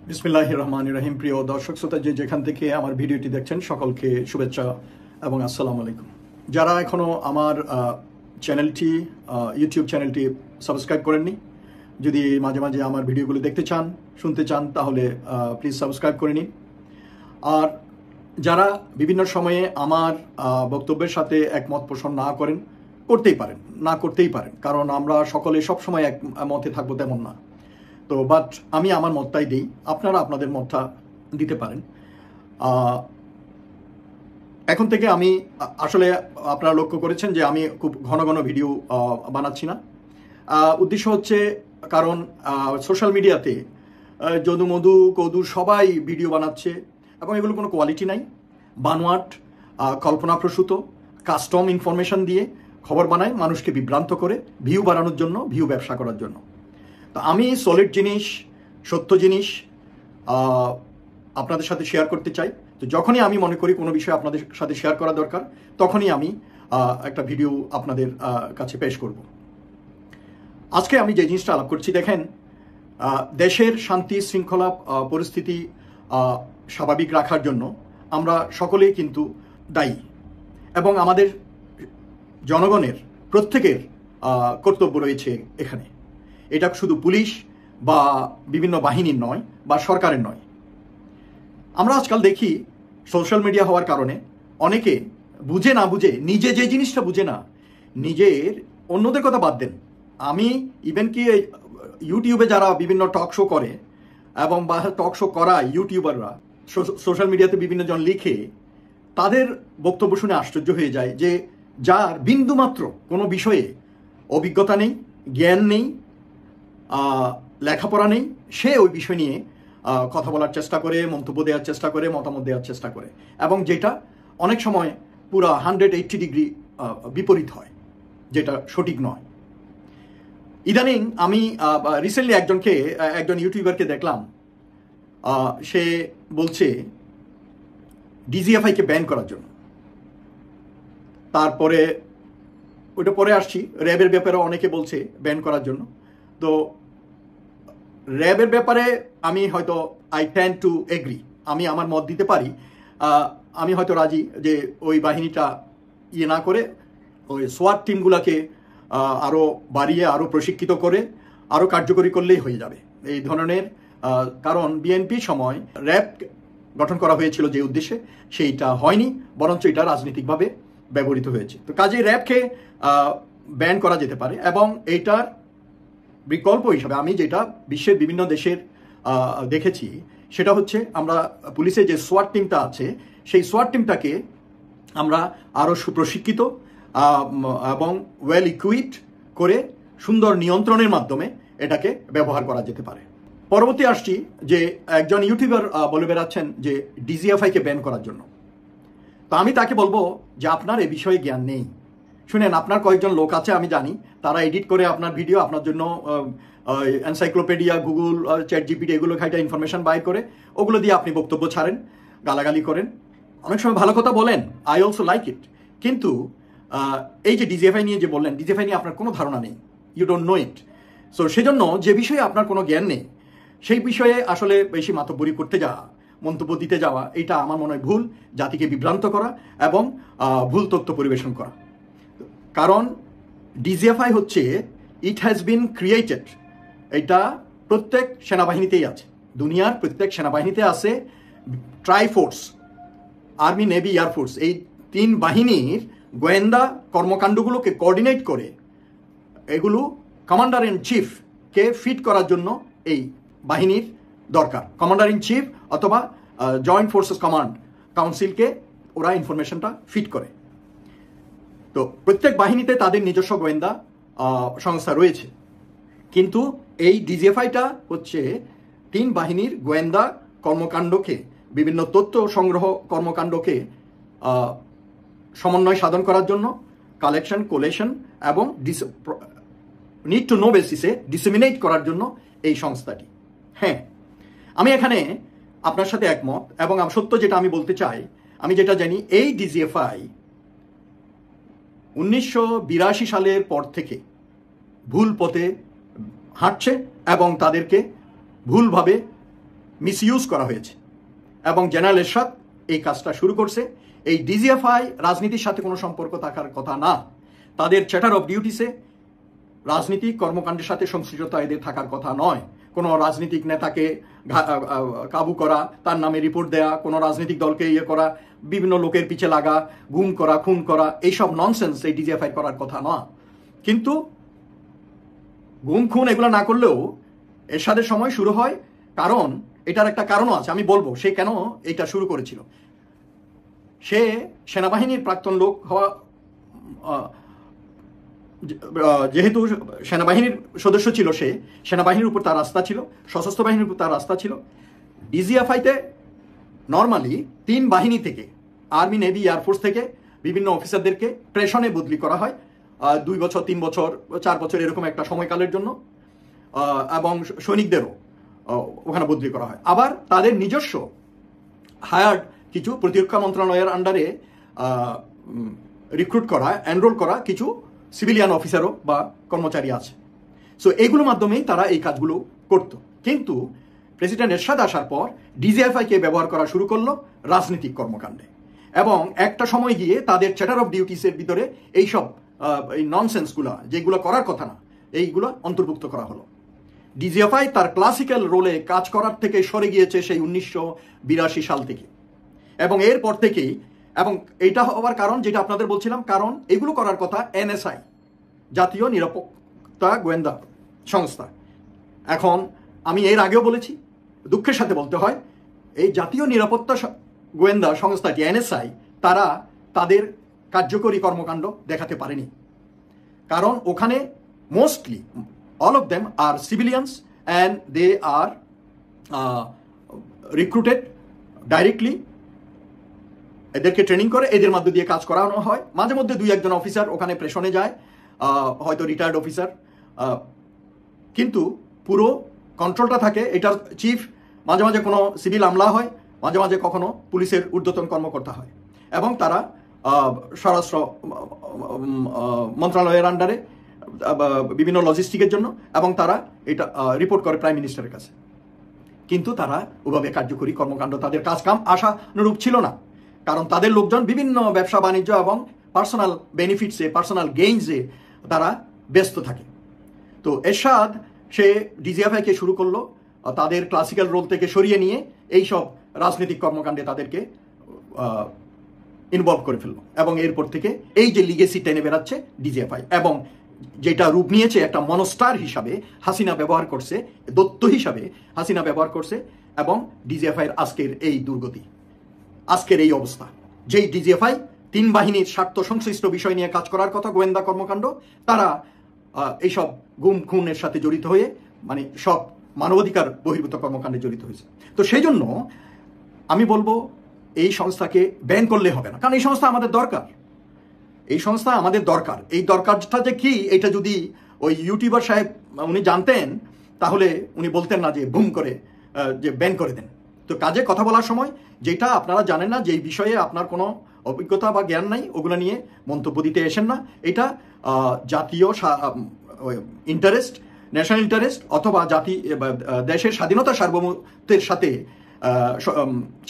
বিসমিল্লাহির রহমানির রহিম। প্রিয় দর্শক শ্রোতা, যেখান থেকে আমার ভিডিওটি দেখছেন সকলকে শুভেচ্ছা এবং আসসালামু আলাইকুম। যারা এখনও আমার চ্যানেলটি ইউটিউব চ্যানেলটি সাবস্ক্রাইব করেননি, যদি মাঝে মাঝে আমার ভিডিওগুলো দেখতে চান, শুনতে চান, তাহলে প্লিজ সাবস্ক্রাইব করে নিন। আর যারা বিভিন্ন সময়ে আমার বক্তব্যের সাথে একমত পোষণ না করেন, করতেই পারেন, কারণ আমরা সকলে সবসময় এক মতে থাকবো তেমন না। তো বাট আমি আমার মতটাই দিই, আপনারা আপনাদের মতটা দিতে পারেন। এখন থেকে আমি আসলে আপনারা লক্ষ্য করেছেন যে আমি খুব ঘন ঘন ভিডিও বানাচ্ছি না। উদ্দেশ্য হচ্ছে, কারণ সোশ্যাল মিডিয়াতে যদু মধু কদু সবাই ভিডিও বানাচ্ছে এবং এগুলো কোনো কোয়ালিটি নাই, বানোয়াট, কল্পনাপ্রসূত, কাস্টম ইনফরমেশন দিয়ে খবর বানায়, মানুষকে বিভ্রান্ত করে ভিউ বাড়ানোর জন্য, ভিউ ব্যবসা করার জন্য। তো আমি সলিড জিনিস, সত্য জিনিস আপনাদের সাথে শেয়ার করতে চাই। তো যখনই আমি মনে করি কোনো বিষয় আপনাদের সাথে শেয়ার করা দরকার, তখনই আমি একটা ভিডিও আপনাদের কাছে পেশ করব। আজকে আমি যে জিনিসটা আলাপ করছি, দেখেন, দেশের শান্তি শৃঙ্খলা পরিস্থিতি স্বাভাবিক রাখার জন্য আমরা সকলেই কিন্তু দায়ী, এবং আমাদের জনগণের প্রত্যেকের কর্তব্য রয়েছে এখানে। এটা শুধু পুলিশ বা বিভিন্ন বাহিনীর নয়, বা সরকারের নয়। আমরা আজকাল দেখি সোশ্যাল মিডিয়া হওয়ার কারণে অনেকে বুঝে না বুঝে, নিজে যে জিনিসটা বুঝে না, নিজের অন্যদের কথা বাদ দেন, আমি ইভেন কি ইউটিউবে যারা বিভিন্ন টক শো করে এবং বা টক শো করা ইউটিউবাররা সোশ্যাল মিডিয়াতে বিভিন্ন জন লিখে, তাদের বক্তব্য শুনে আশ্চর্য হয়ে যায় যে যার বিন্দুমাত্র কোনো বিষয়ে অভিজ্ঞতা নেই, জ্ঞান নেই, লেখাপড়া নেই, সে ওই বিষয় নিয়ে কথা বলার চেষ্টা করে, মন্তব্য দেওয়ার চেষ্টা করে, মতামত দেওয়ার চেষ্টা করে, এবং যেটা অনেক সময় পুরো 180 ডিগ্রি বিপরীত হয়, যেটা সঠিক নয়। ইদানিং আমি রিসেন্টলি একজন ইউটিউবারকে দেখলাম, সে বলছে ডিজিএফআইকে ব্যান করার জন্য। তারপরে ওইটা পরে আসছি, র্যাবের ব্যাপারে অনেকে বলছে ব্যান করার জন্য। তো র্যাবের ব্যাপারে আমি হয়তো আই ট্যান্ড টু এগ্রি, আমি আমার মত দিতে পারি। আমি হয়তো রাজি যে ওই বাহিনীটা না করে ওই সোয়াট টিমগুলোকে আরও বাড়িয়ে, আরও প্রশিক্ষিত করে, আরও কার্যকরী করলেই হয়ে যাবে এই ধরনের। কারণ বিএনপির সময় র্যাব গঠন করা হয়েছিল যে উদ্দেশ্যে, সেইটা হয়নি, বরঞ্চ এটা রাজনৈতিকভাবে ব্যবহৃত হয়েছে। তো কাজেই র্যাবকে ব্যান করা যেতে পারে, এবং এইটার বিকল্প হিসাবে আমি যেটা বিশ্বের বিভিন্ন দেশের দেখেছি, সেটা হচ্ছে আমরা পুলিশের যে সোয়াট টিমটা আছে, সেই সোয়াট টিমটাকে আমরা আরও সুপ্রশিক্ষিত এবং ওয়েল ইকুইপড করে সুন্দর নিয়ন্ত্রণের মাধ্যমে এটাকে ব্যবহার করা যেতে পারে। পরবর্তী আসছি যে একজন ইউটিউবার বলে বেড়াচ্ছেন যে ডিজিএফআইকে ব্যান করার জন্য। তো আমি তাকে বলবো যে আপনার এ বিষয়ে জ্ঞান নেই। শুনেন, আপনার কয়েকজন লোক আছে আমি জানি, তারা এডিট করে আপনার ভিডিও আপনার জন্য এনসাইক্লোপিডিয়া, গুগল, চ্যাট জিপিটি এগুলো খাইটা ইনফরমেশন বাইর করে, ওগুলো দিয়ে আপনি বক্তব্য ছাড়েন, গালাগালি করেন, অনেক সময় ভালো কথা বলেন, আই অলসো লাইক ইট। কিন্তু এই যে ডিজিএফআই নিয়ে যে বললেন, ডিজিএফআই নিয়ে আপনার কোনো ধারণা নেই, you don't know it. So সেজন্য যে বিষয়ে আপনার কোনো জ্ঞান নেই, সেই বিষয়ে আসলে বেশি মাতব্বরি করতে যাওয়া, মন্তব্য দিতে যাওয়া, এটা আমার মনে হয় ভুল, জাতিকে বিভ্রান্ত করা এবং ভুল তথ্য পরিবেশন করা। কারণ ডিজিএফআই হচ্ছে, ইট হ্যাজ বিন ক্রিয়েটেড, এটা প্রত্যেক সেনাবাহিনীতেই আছে, দুনিয়ার প্রত্যেক সেনাবাহিনীতে আছে। ট্রাইফোর্স, আর্মি, নেভি, এয়ারফোর্স, এই তিন বাহিনীর গোয়েন্দা কর্মকাণ্ডগুলোকে কোঅর্ডিনেট করে এগুলো কমান্ডার ইন চিফকে ফিট করার জন্য এই বাহিনীর দরকার। কমান্ডার ইন চিফ অথবা জয়েন্ট ফোর্সেস কমান্ড কাউন্সিলকে ওরা ইনফরমেশনটা ফিট করে। তো প্রত্যেক বাহিনীতে তাদের নিজস্ব গোয়েন্দা সংস্থা রয়েছে, কিন্তু এই ডিজিএফআইটা হচ্ছে তিন বাহিনীর গোয়েন্দা কর্মকাণ্ডকে, বিভিন্ন তথ্য সংগ্রহ কর্মকাণ্ডকে সমন্বয় সাধন করার জন্য, কালেকশন, কোলেশন এবং নিড টু নো বেসিসে ডিসেমিনেট করার জন্য এই সংস্থাটি। হ্যাঁ, আমি এখানে আপনার সাথে একমত, এবং সত্য যেটা আমি বলতে চাই, আমি যেটা জানি, এই ডিজিএফআই 1982 সালের পর থেকে ভুল পথে হাঁটছে এবং তাদেরকে ভুলভাবে মিসইউজ করা হয়েছে এবং জেনারেল এরশাদ এই কাজটা শুরু করছে। এই ডিজিএফআই রাজনীতির সাথে কোনো সম্পর্ক থাকার কথা না। তাদের চ্যাটার অফ ডিউটিসে রাজনীতিক কর্মকাণ্ডের সাথে সংশ্লিষ্টতা এদের থাকার কথা নয়। কোনো রাজনৈতিক নেতাকে কাবু করা, তার নামে রিপোর্ট দেয়া, কোনো রাজনৈতিক দলকে ইয়ে করা, বিভিন্ন লোকের পিছে লাগা, গুম করা, খুন করা, এইসব ননসেন্স এই ডিজিএফআই করার কথা না। কিন্তু গুম খুন এগুলো না করলেও এরশাদের সময় শুরু হয়, কারণ এটার একটা কারণও আছে, আমি বলবো সে কেন এটা শুরু করেছিল। সে সেনাবাহিনীর প্রাক্তন লোক হওয়া, যেহেতু সেনাবাহিনীর সদস্য ছিল, সে সেনাবাহিনীর উপর তার আস্থা ছিল, সশস্ত্র বাহিনীর উপর তার আস্থা ছিল। ডিজিএফআইতে নর্মালি 3 বাহিনী থেকে, আর্মি, নেভি, এয়ারফোর্স থেকে বিভিন্ন অফিসারদেরকে প্রেষণে বদলি করা হয় 2 বছর, 3 বছর, 4 বছর এরকম একটা সময়কালের জন্য, এবং সৈনিকদেরও ওখানে বদলি করা হয়। আবার তাদের নিজস্ব হায়ার্ড কিছু প্রতিরক্ষা মন্ত্রণালয়ের আন্ডারে রিক্রুট করা, এনরোল করা কিছু সিভিলিয়ান অফিসারও বা কর্মচারী আছে। সো এইগুলোর মাধ্যমেই তারা এই কাজগুলো করত। কিন্তু প্রেসিডেন্ট এরশাদ আসার পর ডিজিএফআইকে ব্যবহার করা শুরু করলো রাজনৈতিক কর্মকাণ্ডে, এবং একটা সময় গিয়ে তাদের চ্যাটার অফ ডিউটিসের ভিতরে এইসব এই ননসেন্সগুলো, যেগুলো করার কথা না, এইগুলো অন্তর্ভুক্ত করা হলো। ডিজিএফআই তার ক্লাসিক্যাল রোলে কাজ করার থেকে সরে গিয়েছে সেই 1982 সাল থেকে, এবং এরপর থেকেই, এবং এইটা হওয়ার কারণ যেটা আপনাদের বলছিলাম, কারণ এগুলো করার কথা এনএসআই, জাতীয় নিরাপত্তা গোয়েন্দা সংস্থা। এখন আমি এর আগেও বলেছি, দুঃখের সাথে বলতে হয়, এই জাতীয় নিরাপত্তা গোয়েন্দা সংস্থাটি এনএসআই, তারা তাদের কার্যকরী কর্মকাণ্ড দেখাতে পারেনি। কারণ ওখানে mostly all of them are civilians and they are recruited directly, এদেরকে ট্রেনিং করে এদের মধ্যে দিয়ে কাজ করানো হয়। মাঝে মধ্যে 2-1 অফিসার ওখানে প্রেষণে যায়, হয়তো রিটায়ার্ড অফিসার, কিন্তু পুরো কন্ট্রোলটা থাকে এটার চিফ। মাঝে মাঝে কোনো সিভিল আমলা হয়, মাঝে মাঝে কখনো পুলিশের ঊর্ধ্বতন কর্মকর্তা হয়, এবং তারা স্বরাষ্ট্র মন্ত্রণালয়ের আন্ডারে বিভিন্ন লজিস্টিকের জন্য, এবং তারা এটা রিপোর্ট করে প্রাইম মিনিস্টারের কাছে। কিন্তু তারা ওভাবে কার্যকরী কর্মকাণ্ড, তাদের কাজকাম আশানুরূপ ছিল না, কারণ তাদের লোকজন বিভিন্ন ব্যবসা বাণিজ্য এবং পার্সোনাল বেনিফিটসে, পার্সোনাল গেইনসে তারা ব্যস্ত থাকে। তো এরশাদ সে ডিজিএফআইকে শুরু করলো তাদের ক্লাসিক্যাল রোল থেকে সরিয়ে নিয়ে এইসব রাজনৈতিক কর্মকাণ্ডে তাদেরকে ইনভলভ করে ফেললো, এবং এরপর থেকে এই যে লিগেসি টেনে বেড়াচ্ছে ডিজিএফআই, এবং যেটা রূপ নিয়েছে একটা মনস্টার হিসাবে হাসিনা ব্যবহার করছে, দত্ত হিসাবে হাসিনা ব্যবহার করছে, এবং ডিজিএফআইয়ের আজকের এই দুর্গতি, আজকের এই অবস্থা, যেই ডিজিএফআই 3 বাহিনীর স্বার্থ সংশ্লিষ্ট বিষয় নিয়ে কাজ করার কথা, গোয়েন্দা কর্মকাণ্ড, তারা এইসব গুম খুনের সাথে জড়িত হয়ে, মানে সব মানবাধিকার বহির্ভূত কর্মকাণ্ডে জড়িত হয়েছে। তো সেই জন্য আমি বলবো এই সংস্থাকে ব্যান করলে হবে না, কারণ এই সংস্থা আমাদের দরকার, এই সংস্থা আমাদের দরকার। এই দরকারটা যে কি, এটা যদি ওই ইউটিউবার সাহেব উনি জানতেন, তাহলে উনি বলতেন না যে বুম করে যে ব্যান করে দেন। তো কাজে কথা বলার সময় যেটা আপনারা জানেন না, যেই বিষয়ে আপনার কোনো অভিজ্ঞতা বা জ্ঞান নাই, ওগুলো নিয়ে মন্তব্য দিতে এসেন না। এটা জাতীয় ইন্টারেস্ট, ন্যাশনাল ইন্টারেস্ট, অথবা দেশের স্বাধীনতা সার্বভৌমত্বের সাথে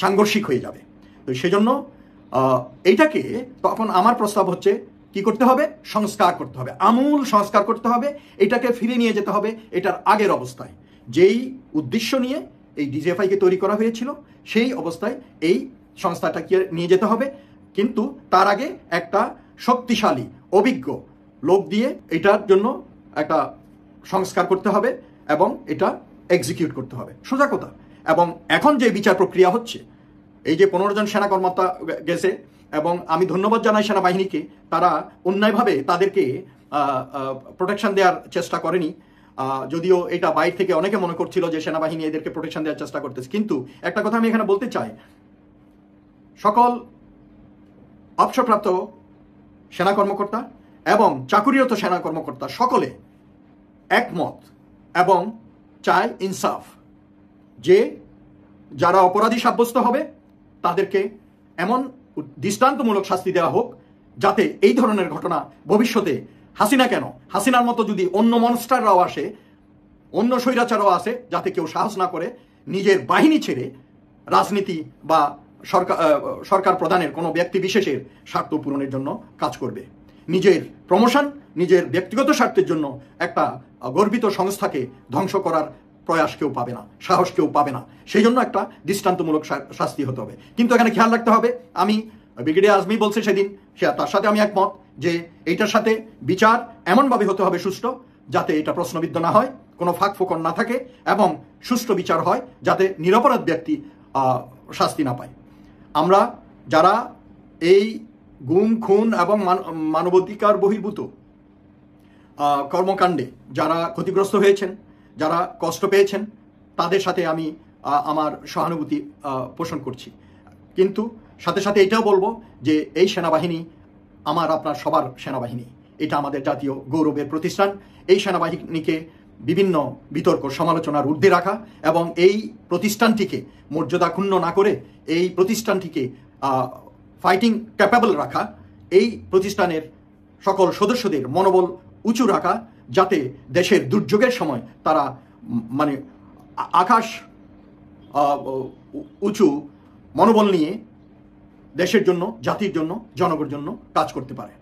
সাংঘর্ষিক হয়ে যাবে। তো সেজন্য এইটাকে তখন আমার প্রস্তাব হচ্ছে কি করতে হবে, সংস্কার করতে হবে, আমূল সংস্কার করতে হবে, এটাকে ফিরে নিয়ে যেতে হবে এটার আগের অবস্থায়, যেই উদ্দেশ্য নিয়ে এই ডিজিএফআইকে তৈরি করা হয়েছিল, সেই অবস্থায় এই সংস্থাটাকে নিয়ে যেতে হবে। কিন্তু তার আগে একটা শক্তিশালী অভিজ্ঞ লোক দিয়ে এটার জন্য একটা সংস্কার করতে হবে, এবং এটা এক্সিকিউট করতে হবে, সোজা কথা। এবং এখন যে বিচার প্রক্রিয়া হচ্ছে, এই যে 15 জন সেনা কর্মকর্তা গেছে, এবং আমি ধন্যবাদ জানাই সেনাবাহিনীকে, তারা অন্যায়ভাবে তাদেরকে প্রোটেকশন দেওয়ার চেষ্টা করেনি, যদিও এটা বাইরে থেকে অনেকে মনে করছিল যে সেনাবাহিনী এদেরকে প্রোটেকশন দেওয়ার চেষ্টা করতেছে। কিন্তু একটা কথা আমি এখানে বলতে চাই, সকল অবসরপ্রাপ্ত সেনা কর্মকর্তা এবং চাকুরিরত সেনা কর্মকর্তা সকলে একমত এবং চায় ইনসাফ, যে যারা অপরাধী সাব্যস্ত হবে তাদেরকে এমন দৃষ্টান্তমূলক শাস্তি দেওয়া হোক, যাতে এই ধরনের ঘটনা ভবিষ্যতে, হাসিনা কেন, হাসিনার মতো যদি অন্য মনস্টাররাও আসে, অন্য স্বৈরাচারও আসে, যাতে কেউ সাহস না করে নিজের বাহিনী ছেড়ে রাজনীতি বা সরকার প্রধানের কোনো ব্যক্তি বিশেষের স্বার্থ পূরণের জন্য কাজ করবে। নিজের প্রমোশন, নিজের ব্যক্তিগত স্বার্থের জন্য একটা গর্বিত সংস্থাকে ধ্বংস করার প্রয়াস কেউ পাবে না, সাহস কেউ পাবে না। সেই জন্য একটা দৃষ্টান্তমূলক শাস্তি হতে হবে। কিন্তু এখানে খেয়াল রাখতে হবে, আমি ব্রিগেডিয়ার আজমি বলছে সেদিন, তার সাথে আমি একমত যে এইটার সাথে বিচার এমনভাবে হতে হবে সুষ্ঠু, যাতে এটা প্রশ্নবিদ্ধ না হয়, কোনো ফাঁক ফোকর না থাকে এবং সুষ্ঠু বিচার হয়, যাতে নিরপরাধ ব্যক্তি শাস্তি না পায়। আমরা যারা এই গুম খুন এবং মানবাধিকার বহির্ভূত কর্মকাণ্ডে যারা ক্ষতিগ্রস্ত হয়েছেন, যারা কষ্ট পেয়েছেন, তাদের সাথে আমি আমার সহানুভূতি পোষণ করছি। কিন্তু সাথে সাথে এটাও বলবো যে এই সেনাবাহিনী আমার আপনার সবার সেনাবাহিনী, এটা আমাদের জাতীয় গৌরবের প্রতিষ্ঠান। এই সেনাবাহিনীকে বিভিন্ন বিতর্ক সমালোচনার ঊর্ধ্বে রাখা এবং এই প্রতিষ্ঠানটিকে মর্যাদা ক্ষুণ্ণ না করে এই প্রতিষ্ঠানটিকে ফাইটিং ক্যাপাবল রাখা, এই প্রতিষ্ঠানের সকল সদস্যদের মনোবল উঁচু রাখা, যাতে দেশের দুর্যোগের সময় তারা মানে আকাশ উঁচু মনোবল নিয়ে দেশের জন্য, জাতির জন্য, জনগণের জন্য কাজ করতে পারে।